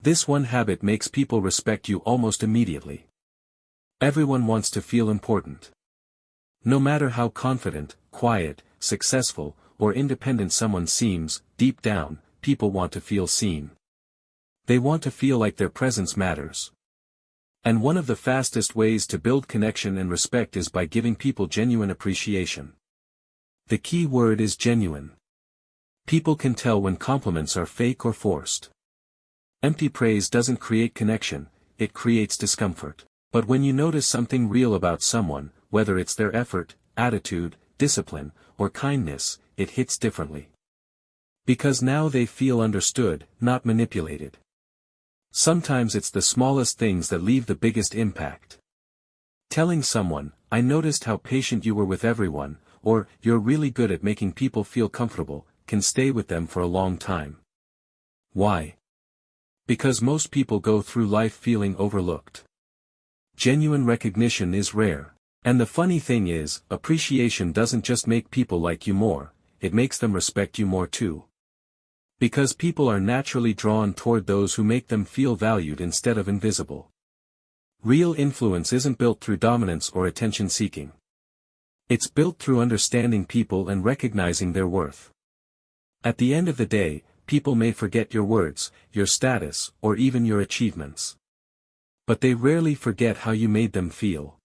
This one habit makes people respect you almost immediately. Everyone wants to feel important. No matter how confident, quiet, successful, or independent someone seems, deep down, people want to feel seen. They want to feel like their presence matters. And one of the fastest ways to build connection and respect is by giving people genuine appreciation. The key word is genuine. People can tell when compliments are fake or forced. Empty praise doesn't create connection, it creates discomfort. But when you notice something real about someone, whether it's their effort, attitude, discipline, or kindness, it hits differently. Because now they feel understood, not manipulated. Sometimes it's the smallest things that leave the biggest impact. Telling someone, "I noticed how patient you were with everyone," or "You're really good at making people feel comfortable," can stay with them for a long time. Why? Because most people go through life feeling overlooked. Genuine recognition is rare. And the funny thing is, appreciation doesn't just make people like you more, it makes them respect you more too. Because people are naturally drawn toward those who make them feel valued instead of invisible. Real influence isn't built through dominance or attention-seeking. It's built through understanding people and recognizing their worth. At the end of the day, people may forget your words, your status, or even your achievements. But they rarely forget how you made them feel.